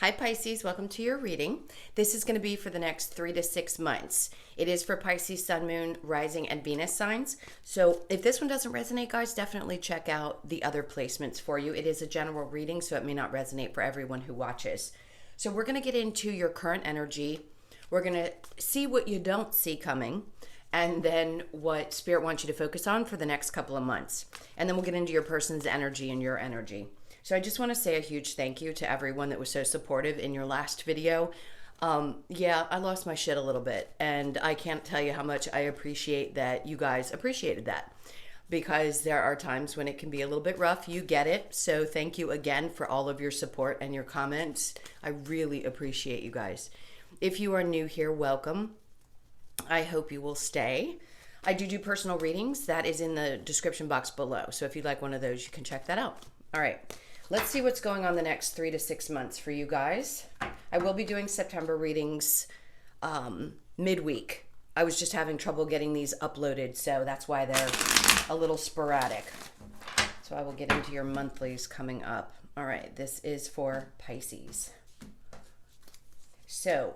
Hi Pisces, welcome to your reading. This is going to be for the next 3 to 6 months. It is for Pisces, Sun, Moon, Rising, and Venus signs. So if this one doesn't resonate, guys, definitely check out the other placements for you. It is a general reading, so it may not resonate for everyone who watches. So we're going to get into your current energy. We're going to see what you don't see coming, and then what Spirit wants you to focus on for the next couple of months. And then we'll get into your person's energy and your energy. So I just want to say a huge thank you to everyone that was so supportive in your last video. Yeah, I lost my shit a little bit, and I can't tell you how much I appreciate that you guys appreciated that, because there are times when it can be a little bit rough. You get it. So thank you again for all of your support and your comments. I really appreciate you guys. If you are new here, welcome. I hope you will stay. I do personal readings. That is in the description box below. So if you'd like one of those, you can check that out. All right. Let's see what's going on the next 3 to 6 months for you guys. I will be doing September readings midweek. I was just having trouble getting these uploaded, so that's why they're a little sporadic. So I will get into your monthlies coming up. All right, this is for Pisces. So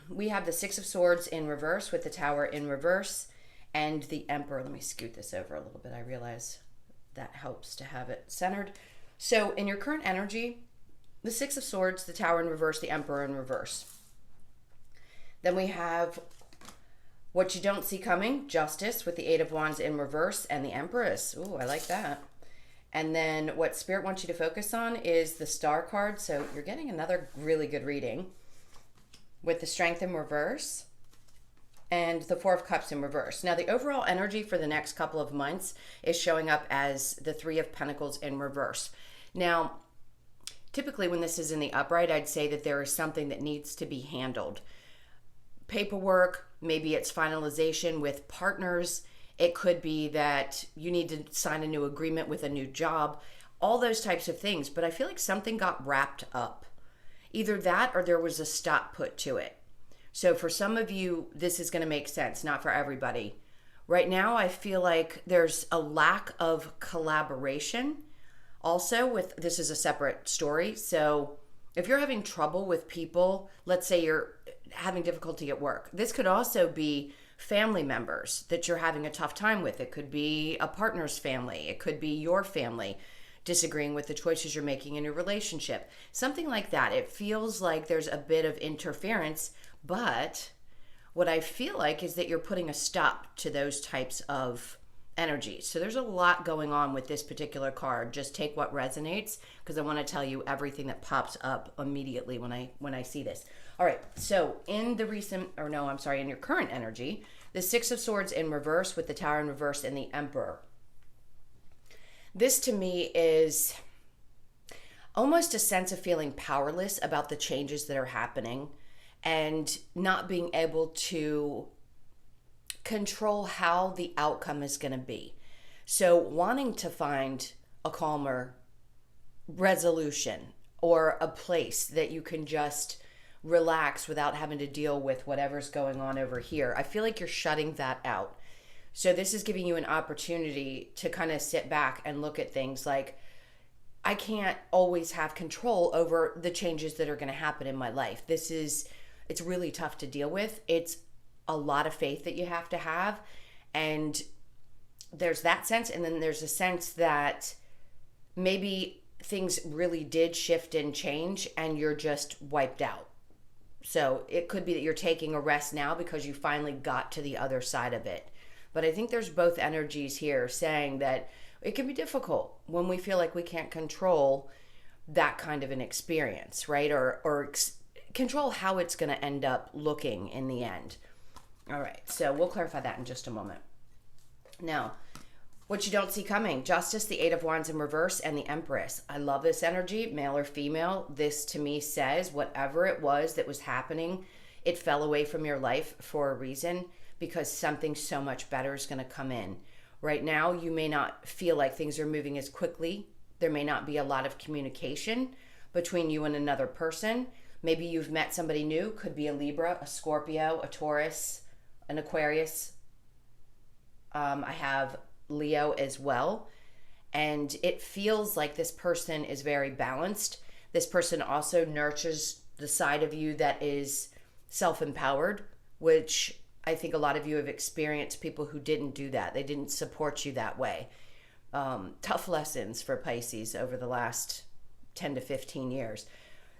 we have the Six of Swords in reverse with the Tower in reverse and the Emperor. Let me scoot this over a little bit. I realize that helps to have it centered. So in your current energy, the Six of Swords, the Tower in reverse, the Emperor in reverse. Then we have what you don't see coming, Justice with the Eight of Wands in reverse and the Empress. Ooh, I like that. And then what Spirit wants you to focus on is the Star card. So you're getting another really good reading with the Strength in reverse and the Four of Cups in reverse. Now the overall energy for the next couple of months is showing up as the Three of Pentacles in reverse. Now, typically when this is in the upright, I'd say that there is something that needs to be handled. Paperwork, maybe it's finalization with partners. It could be that you need to sign a new agreement with a new job, all those types of things. But I feel like something got wrapped up. Either that or there was a stop put to it. So for some of you, this is going to make sense, not for everybody. Right now, I feel like there's a lack of collaboration. Also, this is a separate story. So if you're having trouble with people, let's say you're having difficulty at work, this could also be family members that you're having a tough time with. It could be a partner's family. It could be your family disagreeing with the choices you're making in your relationship. Something like that. It feels like there's a bit of interference, but what I feel like is that you're putting a stop to those types of energies. So there's a lot going on with this particular card. Just take what resonates, because I want to tell you everything that pops up immediately when I see this. All right. So in your current energy, the Six of Swords in reverse with the Tower in reverse and the Emperor. This to me is almost a sense of feeling powerless about the changes that are happening and not being able to control how the outcome is going to be. So wanting to find a calmer resolution or a place that you can just relax without having to deal with whatever's going on over here. I feel like you're shutting that out. So this is giving you an opportunity to kind of sit back and look at things like, I can't always have control over the changes that are going to happen in my life. It's really tough to deal with. It's a lot of faith that you have to have. And there's that sense. And then there's a sense that maybe things really did shift and change and you're just wiped out. So it could be that you're taking a rest now because you finally got to the other side of it. But I think there's both energies here saying that it can be difficult when we feel like we can't control that kind of an experience, right? Or control how it's going to end up looking in the end. All right, so we'll clarify that in just a moment. Now, what you don't see coming, Justice, the Eight of Wands in reverse, and the Empress. I love this energy, male or female. This to me says whatever it was that was happening, it fell away from your life for a reason, because something so much better is going to come in. Right now, you may not feel like things are moving as quickly. There may not be a lot of communication between you and another person. Maybe you've met somebody new, could be a Libra, a Scorpio, a Taurus, an Aquarius. I have Leo as well. And it feels like this person is very balanced. This person also nurtures the side of you that is self-empowered, which I think a lot of you have experienced people who didn't do that. They didn't support you that way. Tough lessons for Pisces over the last 10 to 15 years.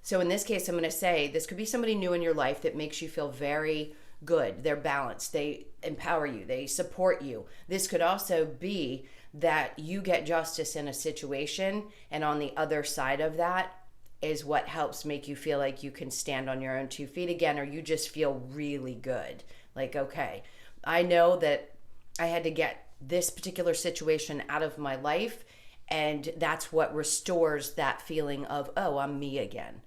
So in this case, I'm going to say this could be somebody new in your life that makes you feel very good. They're balanced. They empower you. They support you. This could also be that you get justice in a situation, and on the other side of that is what helps make you feel like you can stand on your own 2 feet again, or you just feel really good. Like, okay, I know that I had to get this particular situation out of my life, and that's what restores that feeling of, oh, I'm me again.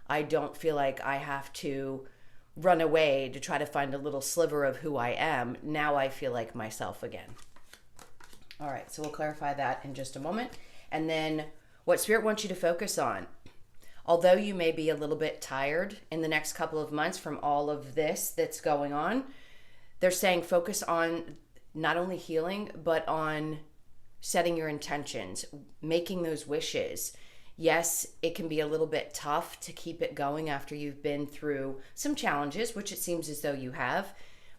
I don't feel like I have to run away to try to find a little sliver of who I am. Now I feel like myself again. All right, so we'll clarify that in just a moment. And then what Spirit wants you to focus on. Although you may be a little bit tired in the next couple of months from all of this that's going on, they're saying focus on not only healing, but on setting your intentions, making those wishes. Yes, it can be a little bit tough to keep it going after you've been through some challenges, which it seems as though you have.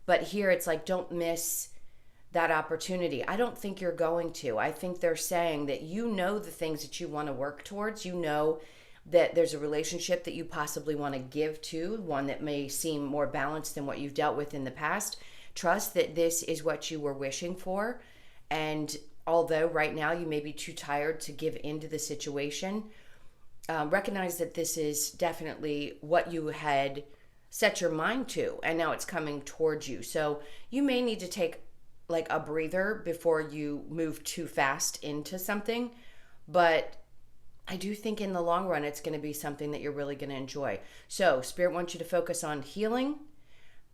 But here it's like, don't miss that opportunity. I don't think you're going to. I think they're saying that you know the things that you want to work towards. You know that there's a relationship that you possibly want to give to, one that may seem more balanced than what you've dealt with in the past. Trust that this is what you were wishing for. And although right now you may be too tired to give into the situation, recognize that this is definitely what you had set your mind to, and now it's coming towards you. So you may need to take like a breather before you move too fast into something, but I do think in the long run it's going to be something that you're really going to enjoy. So Spirit wants you to focus on healing,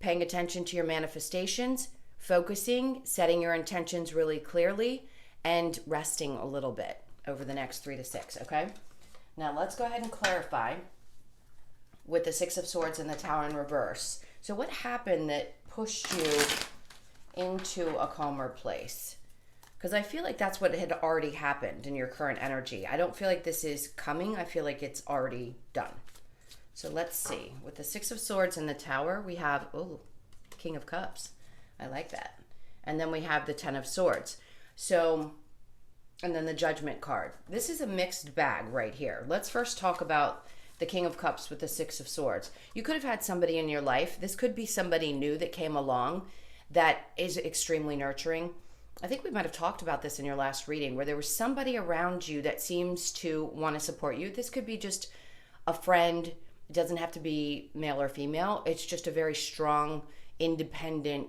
paying attention to your manifestations, focusing, setting your intentions really clearly, and resting a little bit over the next 3 to 6, okay? Now let's go ahead and clarify with the 6 of Swords and the Tower in reverse. So what happened that pushed you into a calmer place? Because I feel like that's what had already happened in your current energy. I don't feel like this is coming. I feel like it's already done. So let's see. With the 6 of Swords and the Tower, we have, oh, King of Cups. I like that. And then we have the 10 of Swords. So, and then the Judgment card. This is a mixed bag right here. Let's first talk about the King of Cups with the 6 of Swords. You could have had somebody in your life. This could be somebody new that came along that is extremely nurturing. I think we might have talked about this in your last reading, where there was somebody around you that seems to want to support you. This could be just a friend. It doesn't have to be male or female. It's just a very strong, independent,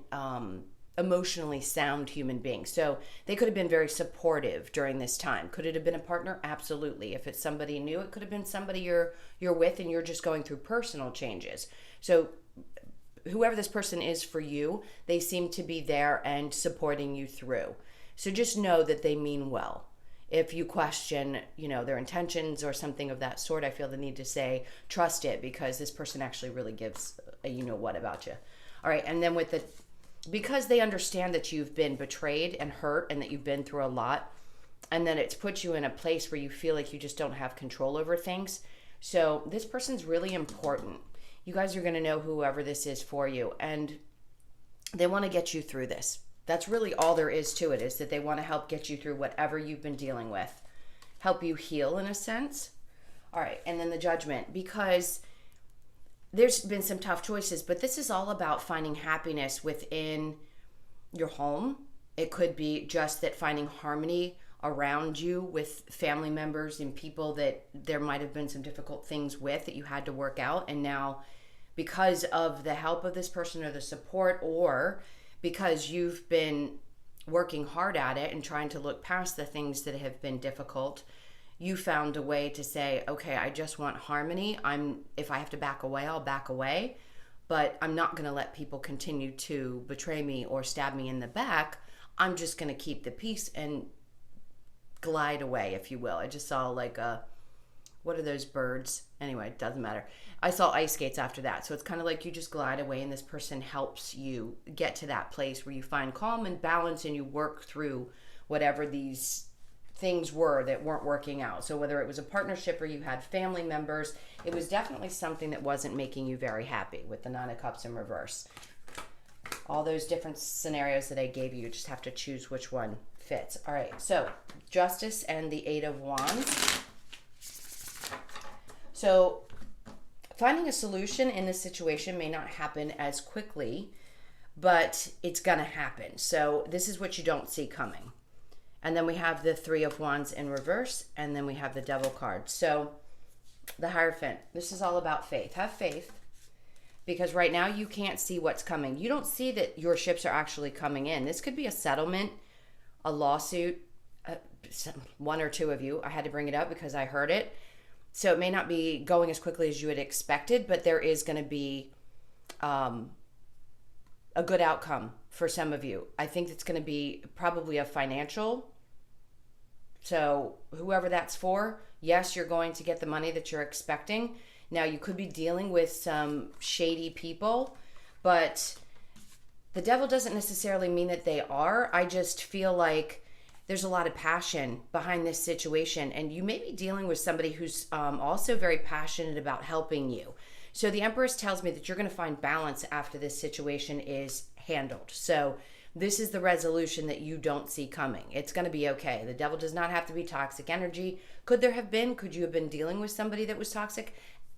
emotionally sound human being. So they could have been very supportive during this time. Could it have been a partner? Absolutely. If it's somebody new, it could have been somebody you're with and you're just going through personal changes. So whoever this person is for you, they seem to be there and supporting you through. So just know that they mean well. If you question, their intentions or something of that sort, I feel the need to say, trust it, because this person actually really gives a what about you. All right, and then because they understand that you've been betrayed and hurt and that you've been through a lot, and then it's put you in a place where you feel like you just don't have control over things. So this person's really important. You guys are going to know whoever this is for you, and they want to get you through this. That's really all there is to it, is that they want to help get you through whatever you've been dealing with, help you heal in a sense. All right, and then the Judgment, because there's been some tough choices, but this is all about finding happiness within your home. It could be just that finding harmony around you with family members and people that there might have been some difficult things with that you had to work out, and now because of the help of this person or the support, or because you've been working hard at it and trying to look past the things that have been difficult, you found a way to say, okay, I just want harmony. If I have to back away, I'll back away, but I'm not going to let people continue to betray me or stab me in the back. I'm just going to keep the peace and glide away, if you will. I just saw what are those birds? Anyway, it doesn't matter. I saw ice skates after that. So it's kind of like you just glide away, and this person helps you get to that place where you find calm and balance and you work through whatever these things were that weren't working out. So whether it was a partnership or you had family members, it was definitely something that wasn't making you very happy with the Nine of Cups in reverse. All those different scenarios that I gave you, you just have to choose which one fits. All right, so Justice and the Eight of Wands. So finding a solution in this situation may not happen as quickly, but it's going to happen. So this is what you don't see coming. And then we have the Three of Wands in reverse, and then we have the Devil card. So the Hierophant, this is all about faith. Have faith, because right now you can't see what's coming. You don't see that your ships are actually coming in. This could be a settlement, a lawsuit, one or two of you. I had to bring it up because I heard it. So it may not be going as quickly as you had expected, but there is going to be a good outcome for some of you. I think it's going to be probably a financial. So whoever that's for, yes, you're going to get the money that you're expecting. Now, you could be dealing with some shady people, but the devil doesn't necessarily mean that they are. I just feel like there's a lot of passion behind this situation, and you may be dealing with somebody who's also very passionate about helping you. So the Empress tells me that you're going to find balance after this situation is handled. So this is the resolution that you don't see coming. It's going to be okay. The devil does not have to be toxic energy. Could there have been? Could you have been dealing with somebody that was toxic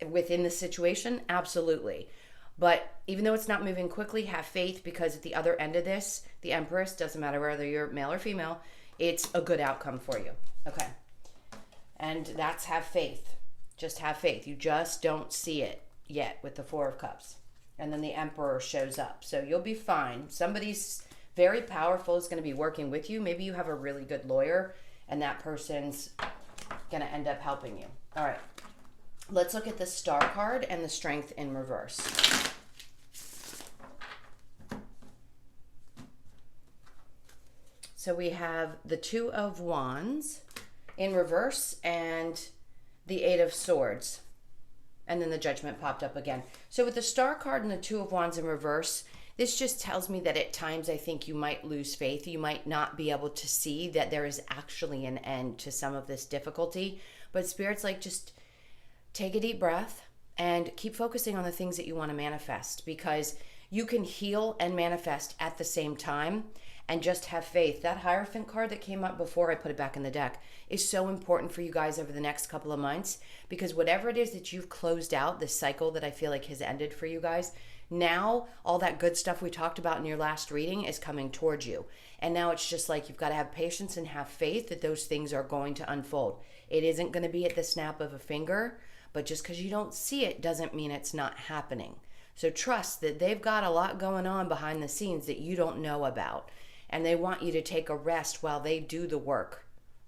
within the situation? Absolutely. But even though it's not moving quickly, have faith, because at the other end of this, the Empress, doesn't matter whether you're male or female, it's a good outcome for you. Okay. And that's have faith. Just have faith. You just don't see it yet with the Four of Cups. And then the Emperor shows up. So you'll be fine. Somebody's very powerful is going to be working with you. Maybe you have a really good lawyer and that person's going to end up helping you. All right. Let's look at the Star card and the Strength in reverse. So we have the Two of Wands in reverse and the Eight of Swords. And then the Judgment popped up again. So with the Star card and the Two of Wands in reverse, this just tells me that at times I think you might lose faith. You might not be able to see that there is actually an end to some of this difficulty. But Spirit's like, just take a deep breath and keep focusing on the things that you want to manifest, because you can heal and manifest at the same time. And just have faith. That Hierophant card that came up before I put it back in the deck is so important for you guys over the next couple of months, because whatever it is that you've closed out, this cycle that I feel like has ended for you guys, now all that good stuff we talked about in your last reading is coming towards you. And now it's just like you've got to have patience and have faith that those things are going to unfold. It isn't going to be at the snap of a finger, but just because you don't see it doesn't mean it's not happening. So trust that they've got a lot going on behind the scenes that you don't know about. And they want you to take a rest while they do the work,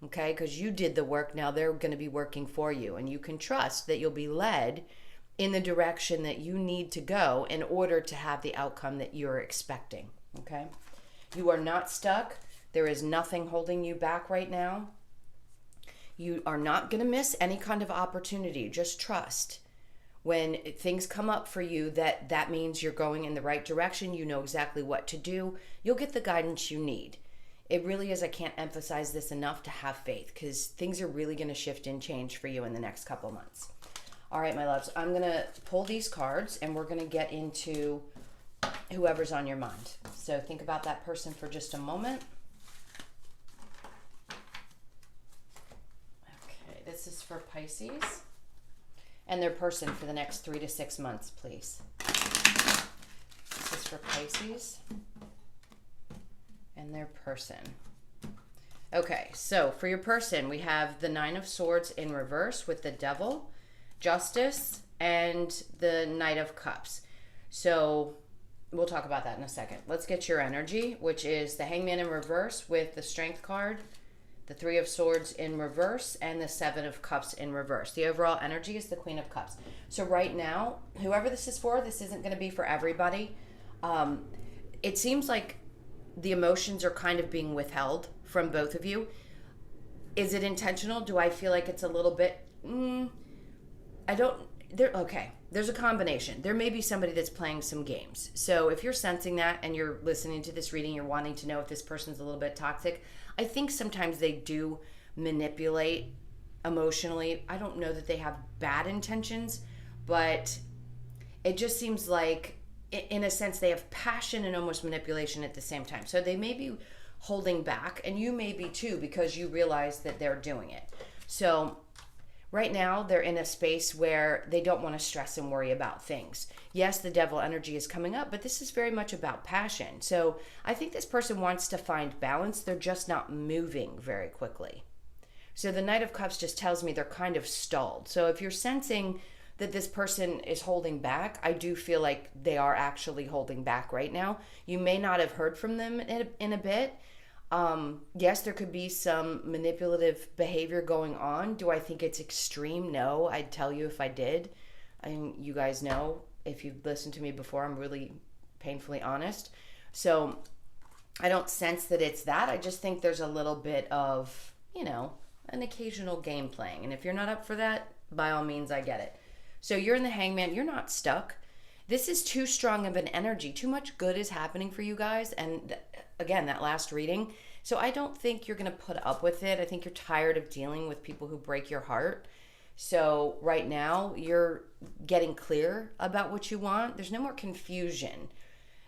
okay? Because you did the work, now they're going to be working for you. And you can trust that you'll be led in the direction that you need to go in order to have the outcome that you're expecting, okay? You are not stuck. There is nothing holding you back right now. You are not going to miss any kind of opportunity. Just trust. When things come up for you, that means you're going in the right direction. You know exactly what to do. You'll get the guidance you need. It really is, I can't emphasize this enough, to have faith, because things are really going to shift and change for you in the next couple of months. All right, my loves, I'm going to pull these cards and we're going to get into whoever's on your mind. So think about that person for just a moment. Okay, this is for Pisces. And their person for the next 3 to 6 months, please. This is for Pisces and their person. Okay, so for your person, we have the Nine of Swords in reverse with the Devil, Justice, and the Knight of Cups. So we'll talk about that in a second. Let's get your energy, which is the Hangman in reverse with the Strength card, the Three of Swords in reverse, and the Seven of Cups in reverse. The overall energy is the Queen of Cups. So right now, whoever this is for, this isn't going to be for everybody. It seems like the emotions are kind of being withheld from both of you. Is it intentional? Do I feel like it's a little bit... Okay, there's a combination. There may be somebody that's playing some games. So if you're sensing that and you're listening to this reading, you're wanting to know if this person's a little bit toxic, I think sometimes they do manipulate emotionally. I don't know that they have bad intentions, but it just seems like, in a sense, they have passion and almost manipulation at the same time. So they may be holding back, and you may be too, because you realize that they're doing it. So right now, they're in a space where they don't want to stress and worry about things. Yes, the devil energy is coming up, but this is very much about passion. So I think this person wants to find balance. They're just not moving very quickly. So the Knight of Cups just tells me they're kind of stalled. So if you're sensing that this person is holding back, I do feel like they are actually holding back right now. You may not have heard from them in a bit. Yes, there could be some manipulative behavior going on. Do I think it's extreme? No, I'd tell you if I did. I mean, you guys know, if you've listened to me before, I'm really painfully honest. So I don't sense that it's that. I just think there's a little bit of, an occasional game playing. And if you're not up for that, by all means, I get it. So you're in the Hangman. You're not stuck. This is too strong of an energy. Too much good is happening for you guys. And again, that last reading. So I don't think you're going to put up with it. I think you're tired of dealing with people who break your heart. So right now, you're getting clear about what you want. There's no more confusion.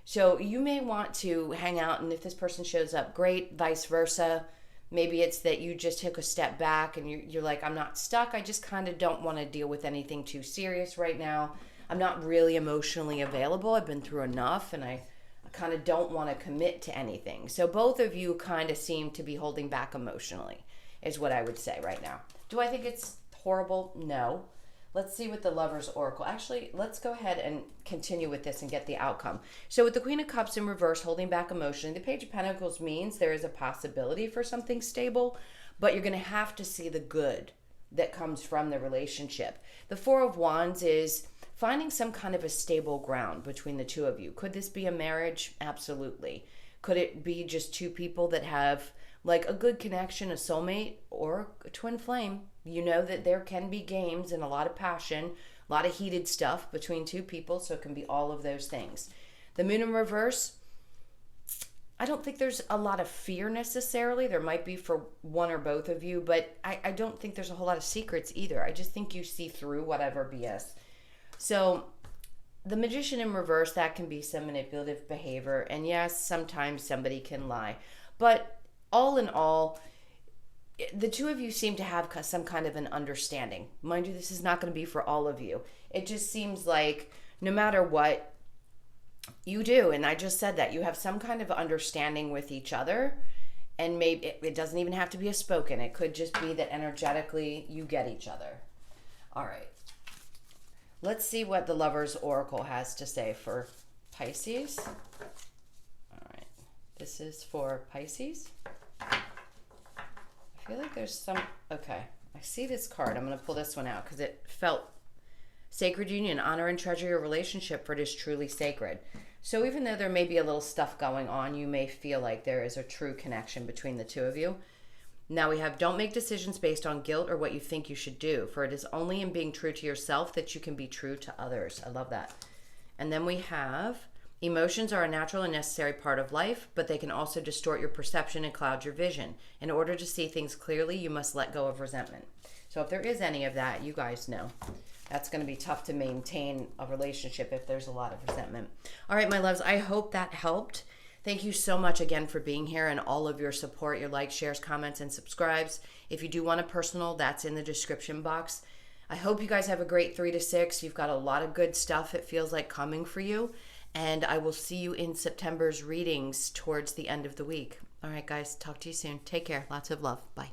So you may want to hang out, and if this person shows up, great, vice versa. Maybe it's that you just took a step back and you're like, I'm not stuck. I just kind of don't want to deal with anything too serious right now. I'm not really emotionally available. I've been through enough, and I kind of don't want to commit to anything. So both of you kind of seem to be holding back emotionally, is what I would say right now. Do I think it's horrible? No. Let's see what the Lover's Oracle. Actually, let's go ahead and continue with this and get the outcome. So with the Queen of Cups in reverse, holding back emotionally, the Page of Pentacles means there is a possibility for something stable, but you're going to have to see the good that comes from the relationship. The Four of Wands is finding some kind of a stable ground between the two of you. Could this be a marriage? Absolutely. Could it be just two people that have like a good connection, a soulmate, or a twin flame? You know that there can be games and a lot of passion, a lot of heated stuff between two people, so it can be all of those things. The Moon in reverse, I don't think there's a lot of fear necessarily. There might be for one or both of you, but I don't think there's a whole lot of secrets either. I just think you see through whatever BS. So the Magician in reverse, that can be some manipulative behavior. And yes, sometimes somebody can lie. But all in all, the two of you seem to have some kind of an understanding. Mind you, this is not going to be for all of you. It just seems like no matter what you do, and I just said that, you have some kind of understanding with each other. And maybe it doesn't even have to be a spoken. It could just be that energetically you get each other. All right. Let's see what the Lover's Oracle has to say for Pisces. All right. This is for Pisces. I feel like there's some... Okay. I see this card. I'm going to pull this one out because it felt sacred union. Honor and treasure your relationship, for it is truly sacred. So even though there may be a little stuff going on, you may feel like there is a true connection between the two of you. Now we have, don't make decisions based on guilt or what you think you should do, for it is only in being true to yourself that you can be true to others. I love that. And then we have, emotions are a natural and necessary part of life, but they can also distort your perception and cloud your vision. In order to see things clearly, you must let go of resentment. So if there is any of that, you guys know. That's going to be tough to maintain a relationship if there's a lot of resentment. All right, my loves, I hope that helped. Thank you so much again for being here and all of your support, your likes, shares, comments, and subscribes. If you do want a personal, that's in the description box. I hope you guys have a great 3 to 6. You've got a lot of good stuff, it feels like, coming for you. And I will see you in September's readings towards the end of the week. All right, guys, talk to you soon. Take care. Lots of love. Bye.